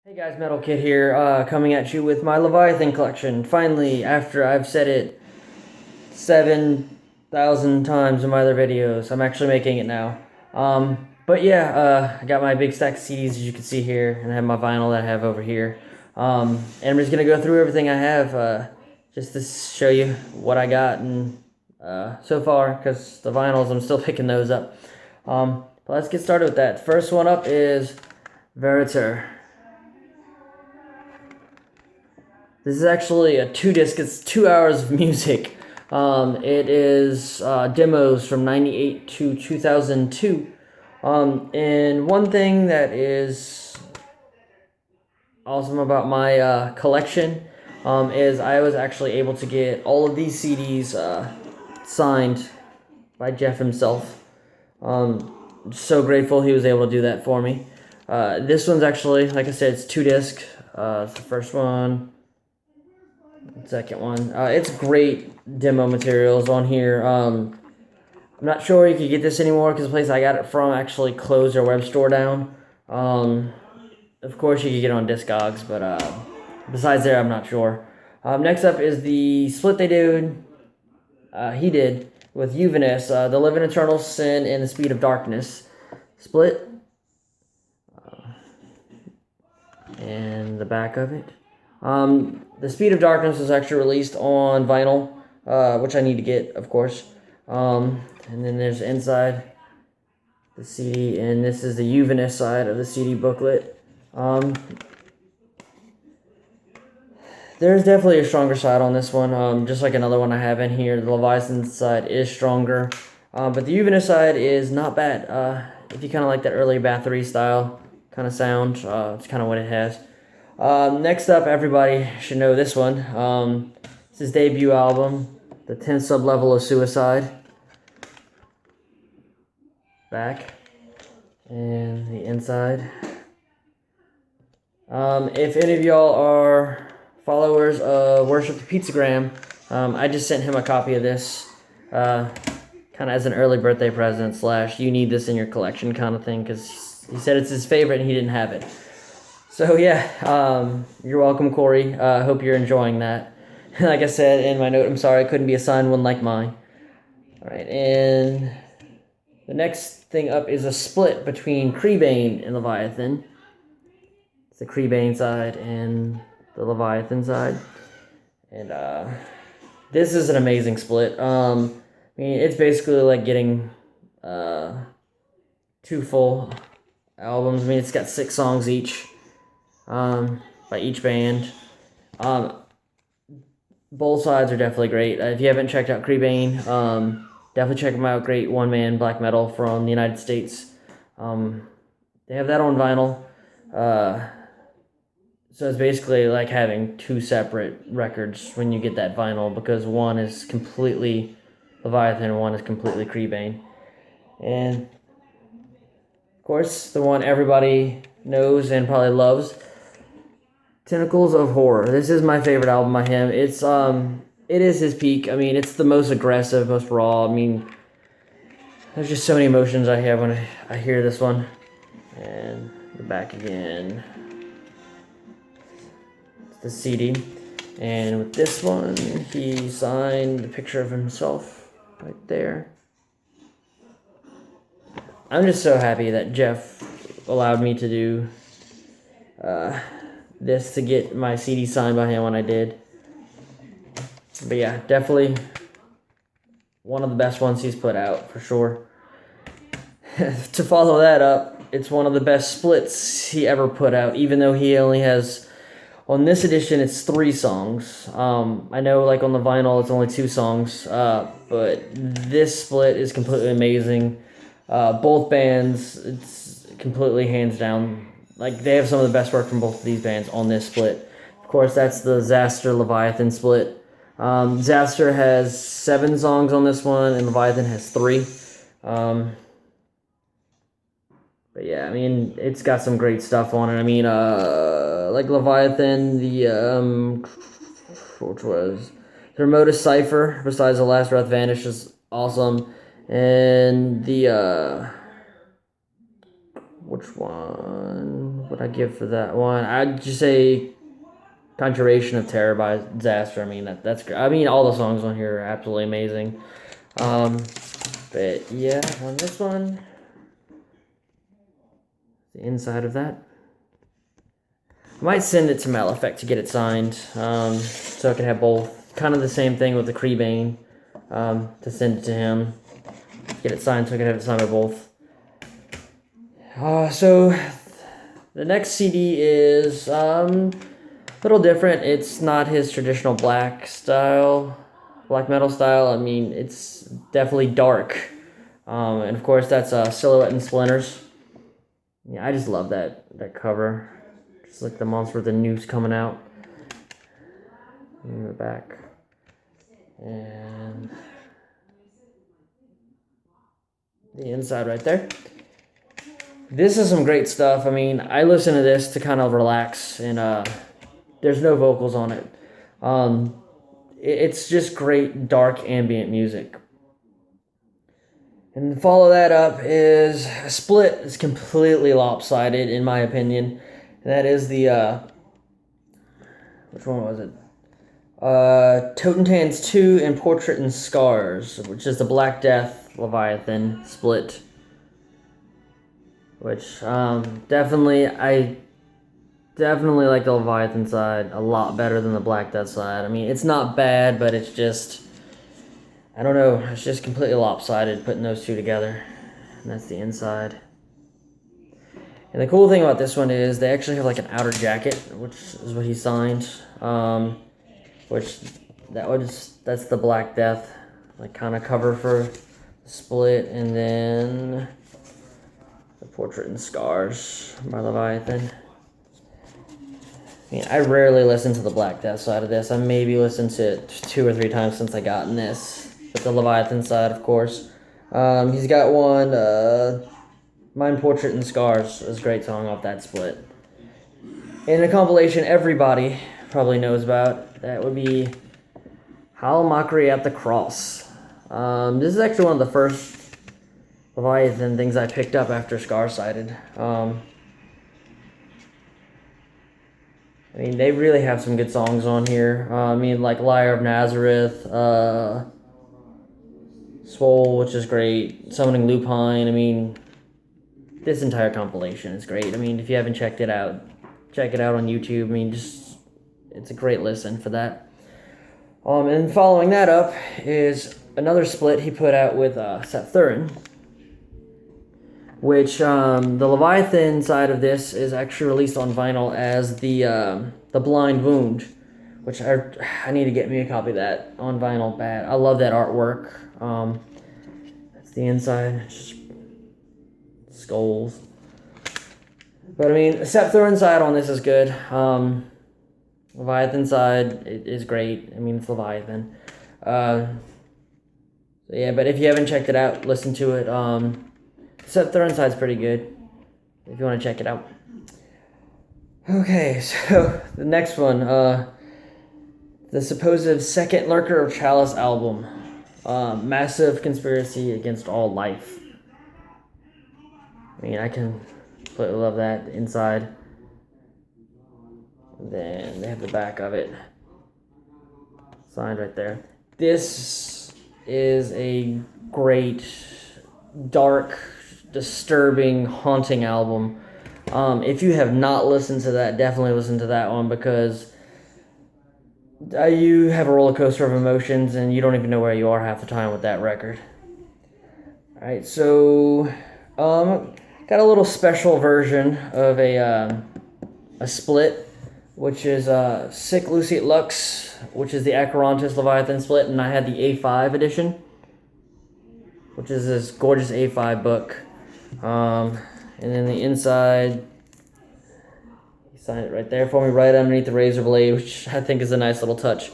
Hey guys, Metal Kid here, coming at you with my Leviathan collection. Finally, after I've said it 7,000 times in my other videos, I'm actually making it now. But yeah, I got my big stack of CDs as you can see here, and I have my vinyl that I have over here. And I'm just gonna go through everything I have, just to show you what I got and so far, because the vinyls, I'm still picking those up. But let's get started with that. First one up is Veriter. This is actually a 2-disc. It's 2 hours of music. It is demos from '98 to 2002. And one thing that is awesome about my collection is I was actually able to get all of these CDs signed by Jeff himself. So grateful he was able to do that for me. This one's actually, like I said, it's 2-disc. It's the first one. Second one. It's great demo materials on here. I'm not sure you can get this anymore because the place I got it from actually closed their web store down. Of course, you can get it on Discogs, but besides there, I'm not sure. Next up is the split he did with Uvaness, The Living Eternal Sin and the Speed of Darkness. Split. And the back of it. The Speed of Darkness was actually released on vinyl, which I need to get, of course. And then there's inside the CD, and this is the Uvaness side of the CD booklet. There's definitely a stronger side on this one, just like another one I have in here. The Leviathan side is stronger, but the Uvaness side is not bad. If you kind of like that early Bathory style kind of sound, it's kind of what it has. Next up, everybody should know this one. It's his debut album, The 10th Sublevel of Suicide. Back. And the inside. If any of y'all are followers of Worship the Pizzagram, I just sent him a copy of this, kind of as an early birthday present / you need this in your collection kind of thing, because he said it's his favorite and he didn't have it. So yeah, you're welcome, Corey. I hope you're enjoying that. Like I said in my note, I'm sorry I couldn't be assigned one like mine. All right, and the next thing up is a split between Creebane and Leviathan. It's the Creebane side and the Leviathan side. And this is an amazing split. I mean, it's basically like getting 2 full albums. I mean, it's got 6 songs each. By each band. Both sides are definitely great. If you haven't checked out Creebane, definitely check them out. Great one-man black metal from the United States. They have that on vinyl. So it's basically like having 2 separate records when you get that vinyl, because one is completely Leviathan and one is completely Creebane. And of course, the one everybody knows and probably loves, Tentacles of Horror. This is my favorite album by him. It is his peak. I mean, it's the most aggressive, most raw. I mean, there's just so many emotions I have when I hear this one. And the back again. It's the CD. And with this one, he signed a picture of himself right there. I'm just so happy that Jeff allowed me to do this, to get my CD signed by him when I did. But yeah, definitely one of the best ones he's put out, for sure. To follow that up, it's one of the best splits he ever put out, even though he only has, on this edition, it's 3 songs. I know, like, on the vinyl, it's only 2 songs, but this split is completely amazing. Both bands, it's completely hands down. Like, they have some of the best work from both of these bands on this split. Of course, that's the Zaster Leviathan split. Zaster has 7 songs on this one, and Leviathan has 3. But yeah, I mean, it's got some great stuff on it. I mean, like Leviathan, which was the Remotus Cipher, besides The Last Breath Vanish, is awesome. And the, which one? what I give for that one? I'd just say Conjuration of Terror by Disaster. I mean, that's great. I mean, all the songs on here are absolutely amazing. But yeah, on this one, the inside of that. I might send it to Malefect to get it signed, so I can have both. Kind of the same thing with the Creebane, to send it to him, get it signed so I can have it signed by both. So the next CD is a little different. It's not his traditional black metal style. I mean, it's definitely dark, and of course that's Silhouette and Splinters. Yeah, I just love that cover. It's like the monster with the noose coming out in the back. And the inside right there. This is some great stuff. I mean, I listen to this to kind of relax, and there's no vocals on it. It's just great dark ambient music. And to follow that up is a split. It's completely lopsided in my opinion. And that is the which one was it? Totentans 2 and Portrait and Scars, which is the Black Death Leviathan split. Which I definitely like the Leviathan side a lot better than the Black Death side. I mean, it's not bad, but it's just, I don't know, it's just completely lopsided putting those two together. And that's the inside. And the cool thing about this one is they actually have like an outer jacket, which is what he signed. That's the Black Death, like kind of cover for the split, and then the Portrait and Scars by Leviathan. I mean, I rarely listen to the Black Death side of this. I maybe listened to it 2 or 3 times since I got in this. But the Leviathan side, of course. He's got one, Mine Portrait and Scars is a great song off that split. And a compilation everybody probably knows about, that would be Howl Mockery at the Cross. This is actually one of the first Leviathan things I picked up after Scar-Sided. I mean, they really have some good songs on here. I mean, like Liar of Nazareth, Swole, which is great, Summoning Lupine. I mean, this entire compilation is great. I mean, if you haven't checked it out, check it out on YouTube. I mean, it's a great listen for that. And following that up is another split he put out with Seth Thurin, which the Leviathan side of this is actually released on vinyl as the Blind Wound, which I need to get me a copy of that on vinyl. Bad. I love that artwork. That's the inside. It's just skulls. But I mean, Seth Thurin side on this is good. Leviathan side is great. I mean, it's Leviathan. So yeah, but if you haven't checked it out, listen to it. Seth Thurin side's pretty good, if you want to check it out. Okay, so the next one, the supposed second Lurker of Chalice album, Massive Conspiracy Against All Life. I mean, I can completely love that inside. And then they have the back of it signed right there. This is a great, dark, disturbing, haunting album. If you have not listened to that, definitely listen to that one, because you have a roller coaster of emotions and you don't even know where you are half the time with that record. Alright, so got a little special version of a split, which is Sic Luciet Lux, which is the Acherontis Leviathan split, and I had the A5 edition, which is this gorgeous A5 book. And then the inside, he signed it right there for me, right underneath the razor blade, which I think is a nice little touch.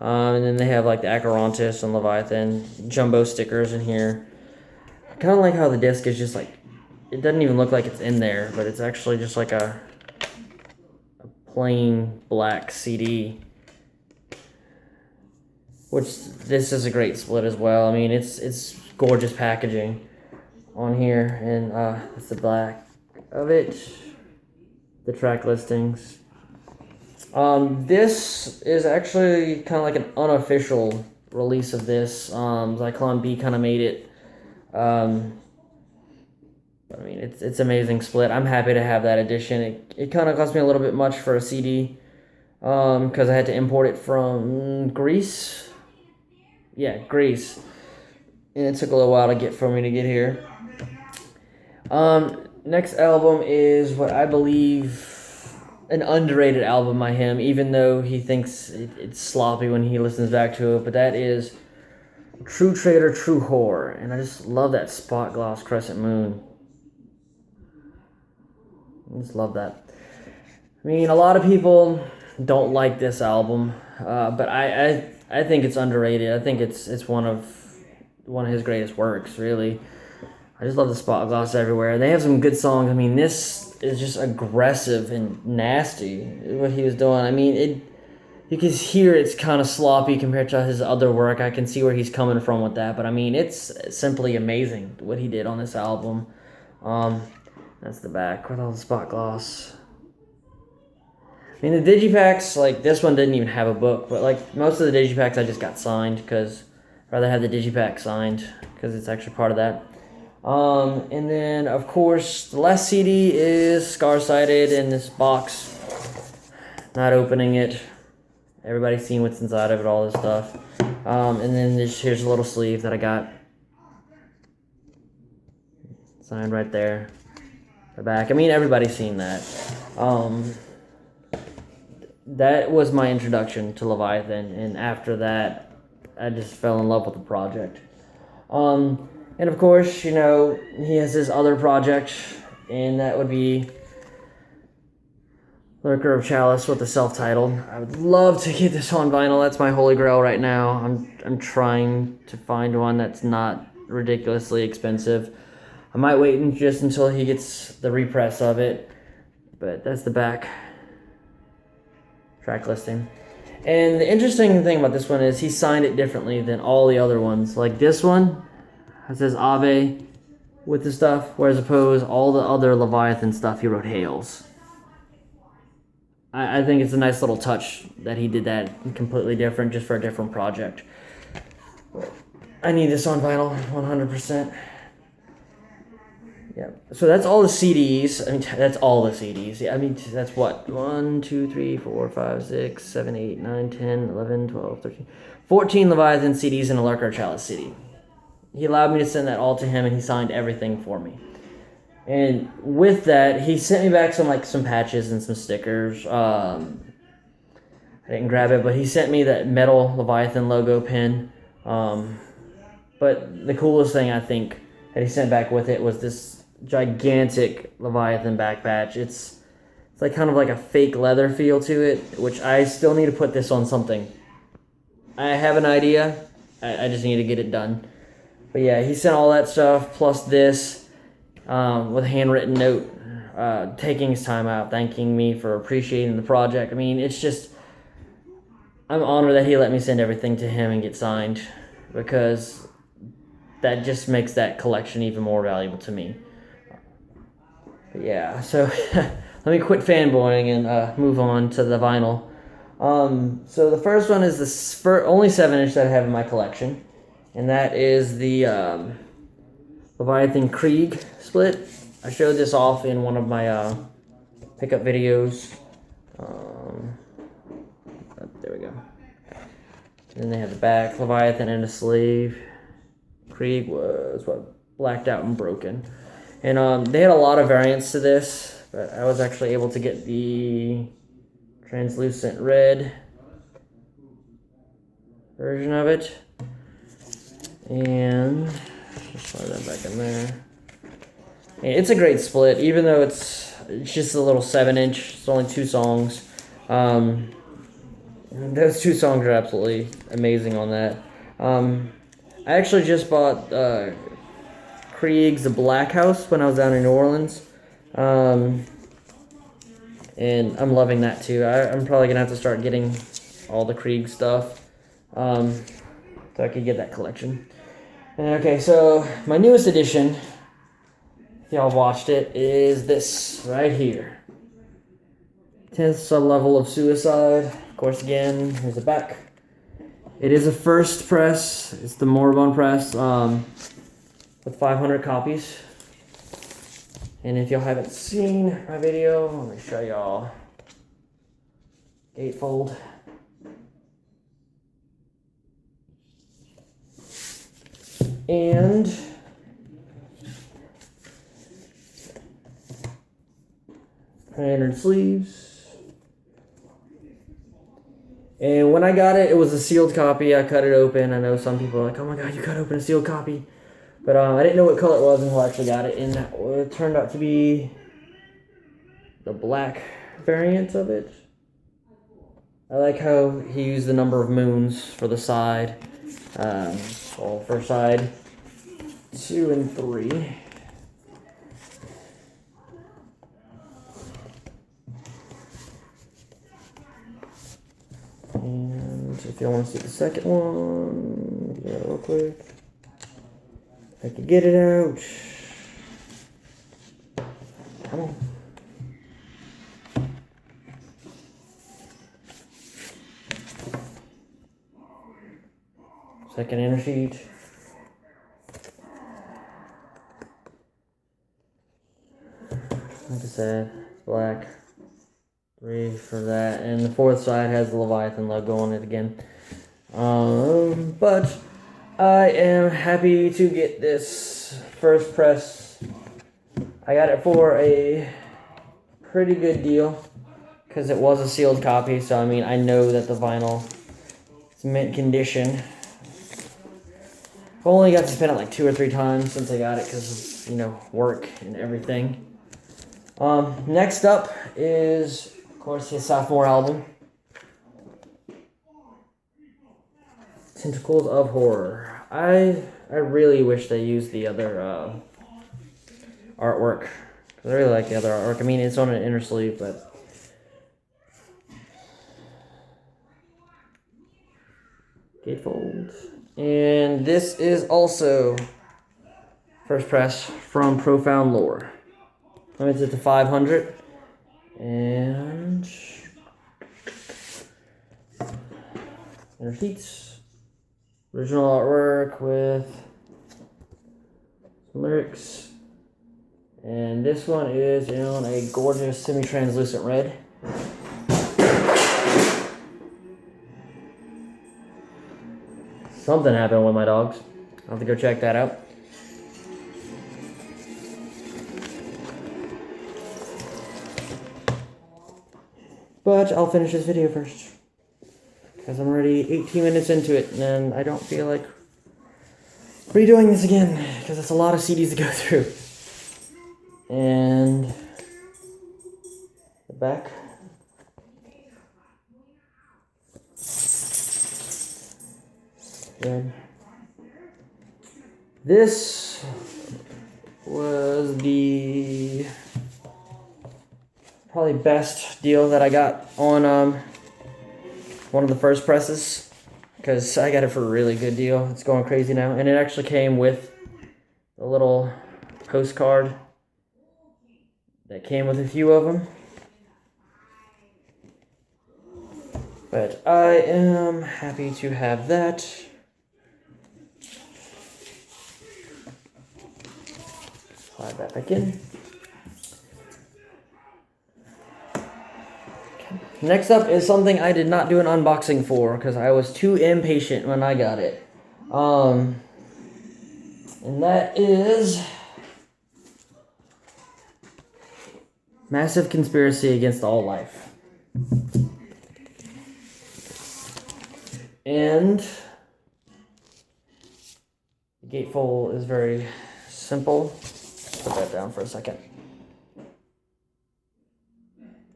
And then they have like the Acherontis and Leviathan jumbo stickers in here. I kind of like how the disc is just like, it doesn't even look like it's in there, but it's actually just like a plain black CD. Which, this is a great split as well. I mean, it's gorgeous packaging on here, and that's the back of it. the track listings. This is actually kind of like an unofficial release of this. Zyklon B kind of made it. But I mean, it's amazing split. I'm happy to have that edition. It kind of cost me a little bit much for a CD, because I had to import it from Greece. Yeah, Greece, and it took a little while to get for me to get here. Next album is what I believe an underrated album by him, even though he thinks it's sloppy when he listens back to it. But that is True Traitor True Whore, and I just love that spot gloss crescent moon. I just love that. I mean, a lot of people don't like this album, but I think it's underrated. I think it's one of his greatest works, really. I just love the spot gloss everywhere. They have some good songs. I mean, this is just aggressive and nasty, what he was doing. I mean, you can hear it's kind of sloppy compared to his other work. I can see where he's coming from with that, but I mean, it's simply amazing what he did on this album. That's the back with all the spot gloss. I mean, the digipacks, like, this one didn't even have a book, but, like, most of the digipacks I just got signed, because I'd rather have the digipack signed, because it's actually part of that. And then, of course, the last CD is Scar-Sighted in this box. Not opening it. Everybody's seen what's inside of it, all this stuff. And then here's a little sleeve that I got. Signed right there. The back. I mean, everybody's seen that. That was my introduction to Leviathan, and after that, I just fell in love with the project. And of course, you know, he has his other project, and that would be Lurker of Chalice with the self-titled. I would love to get this on vinyl. That's my holy grail right now. I'm trying to find one that's not ridiculously expensive. I might wait just until he gets the repress of it, but that's the back track listing. And the interesting thing about this one is he signed it differently than all the other ones. Like this one, it says Ave with the stuff, whereas opposed all the other Leviathan stuff he wrote Hails. I think it's a nice little touch that he did that completely different just for a different project. I need this on vinyl 100%. Yeah, so that's all the CDs. I mean, that's all the CDs. Yeah, I mean, that's what? 1, 2, 3, 4, 5, 6, 7, 8, 9, 10, 11, 12, 13, 14 Leviathan CDs and a Lurker of Chalice CD. He allowed me to send that all to him, and he signed everything for me. And with that, he sent me back some patches and some stickers. I didn't grab it, but he sent me that metal Leviathan logo pin. But the coolest thing I think that he sent back with it was this gigantic Leviathan back patch. It's like kind of like a fake leather feel to it, which I still need to put this on something. I have an idea. I just need to get it done. But yeah, he sent all that stuff, plus this, with a handwritten note, taking his time out, thanking me for appreciating the project. I mean, it's just, I'm honored that he let me send everything to him and get signed, because that just makes that collection even more valuable to me. But yeah, so let me quit fanboying and move on to the vinyl. So the first one is the only 7-inch that I have in my collection, and that is the Leviathan Krieg split. I showed this off in one of my pickup videos. There we go. And then they have the back, Leviathan and a sleeve. Krieg was blacked out and broken. And they had a lot of variants to this, but I was actually able to get the translucent red version of it. And just slide that back in there. And it's a great split, even though it's just a little 7-inch. It's only 2 songs. Those 2 songs are absolutely amazing on that. I actually just bought Krieg's The Black House when I was down in New Orleans. And I'm loving that too. I'm probably going to have to start getting all the Krieg stuff so I could get that collection. Okay, so my newest edition, if y'all watched it, is this right here. 10th sub-level of suicide. Of course, again, here's the back. It is a first press. It's the Moribund press with 500 copies. And if y'all haven't seen my video, let me show y'all. Gatefold. And patterned sleeves. And when I got it, it was a sealed copy. I cut it open. I know some people are like, oh my god, you cut open a sealed copy. But I didn't know what color it was until I actually got it. And it turned out to be the black variant of it. I like how he used the number of moons for the side. So for side 2 and 3. And if you want to see the second one, do that real quick. I can get it out. Come on. Second inner sheet. Like I said, black. 3 for that, and the fourth side has the Leviathan logo on it again. But I am happy to get this first press. I got it for a pretty good deal because it was a sealed copy. So I mean, I know that the vinyl is mint condition. I've only got to spin it like 2 or 3 times since I got it because of, you know, work and everything. Next up is, of course, his sophomore album, Tentacles of Horror. I really wish they used the other artwork. I really like the other artwork. I mean, it's on an inner sleeve, but gatefold. And this is also first press from Profound Lore. Limited to 500. And inner sheets. Original artwork with some lyrics. And this one is in a gorgeous semi-translucent red. Something happened with my dogs. I'll have to go check that out. But I'll finish this video first, because I'm already 18 minutes into it, and I don't feel like redoing this again, because it's a lot of CDs to go through. And the back. Good. This was the probably best deal that I got on one of the first presses, because I got it for a really good deal. It's going crazy now, and it actually came with a little postcard that came with a few of them. But I am happy to have that. Slide that back in. Next up is something I did not do an unboxing for because I was too impatient when I got it. And that is Massive Conspiracy Against All Life. And the gatefold is very simple. Put that down for a second.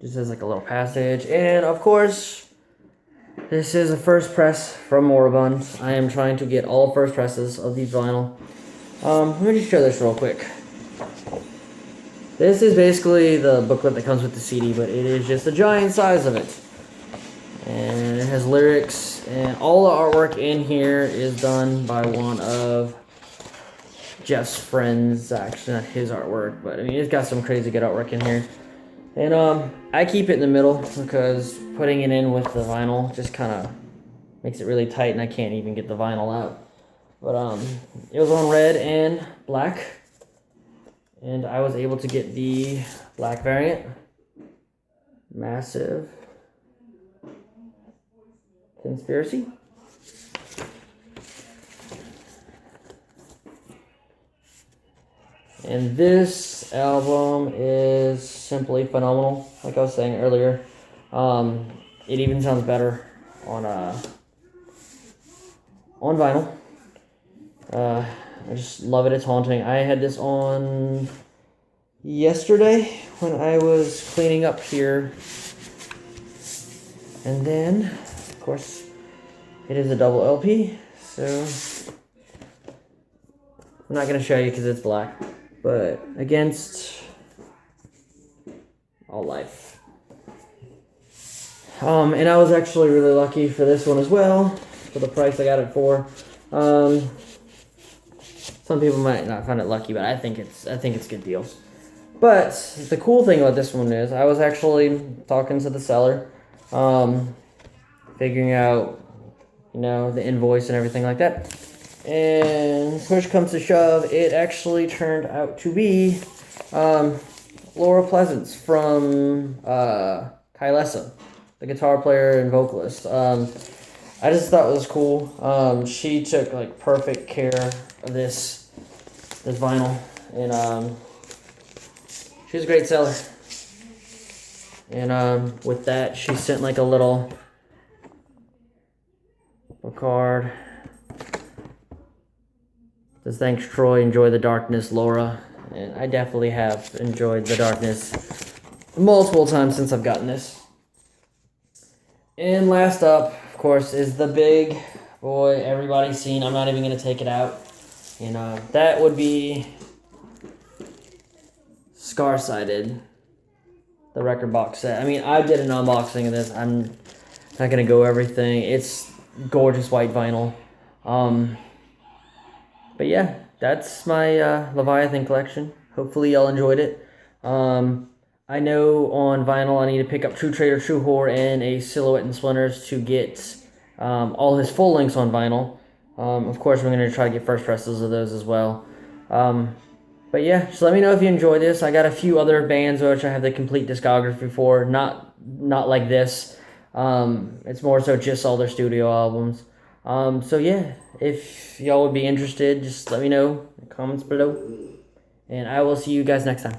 Just as like a little passage. And of course, this is a first press from Moribund. I am trying to get all first presses of these vinyl. Let me just show this real quick. This is basically the booklet that comes with the CD, but it is just a giant size of it. And it has lyrics, and all the artwork in here is done by one of Jeff's friends. Actually, not his artwork, but I mean, it's got some crazy good artwork in here. And I keep it in the middle because putting it in with the vinyl just kind of makes it really tight, and I can't even get the vinyl out. But it was on red and black, and I was able to get the black variant. Massive conspiracy. And this album is simply phenomenal. Like I was saying earlier, it even sounds better on vinyl. I just love it. It's haunting. I had this on yesterday when I was cleaning up here, and then, of course, it is a double LP. So I'm not gonna show you because it's black. But Against All Life. And I was actually really lucky for this one as well, for the price I got it for. Some people might not find it lucky, but I think it's good deals. But the cool thing about this one is I was actually talking to the seller, figuring out, the invoice and everything like that. And push comes to shove, it actually turned out to be Laura Pleasance from Kylesa, the guitar player and vocalist. I just thought it was cool. She took like perfect care of this vinyl, and she's a great seller. And with that, she sent like a little card. Says, thanks, Troy. Enjoy the darkness, Laura. And I definitely have enjoyed the darkness multiple times since I've gotten this. And last up, of course, is the big boy everybody's seen. I'm not even going to take it out. And that would be Scar-Sided, the record box set. I mean, I did an unboxing of this. I'm not going to go everything. It's gorgeous white vinyl. But yeah, that's my Leviathan collection. Hopefully y'all enjoyed it. I know on vinyl I need to pick up True Traitor True Whore and a Silhouette and Splinters to get all his full lengths on vinyl. Of course, we're going to try to get first presses of those as well. But yeah, just let me know if you enjoy this. I got a few other bands which I have the complete discography for. Not like this. It's more so just all their studio albums. So yeah, if y'all would be interested, just let me know in the comments below. And I will see you guys next time.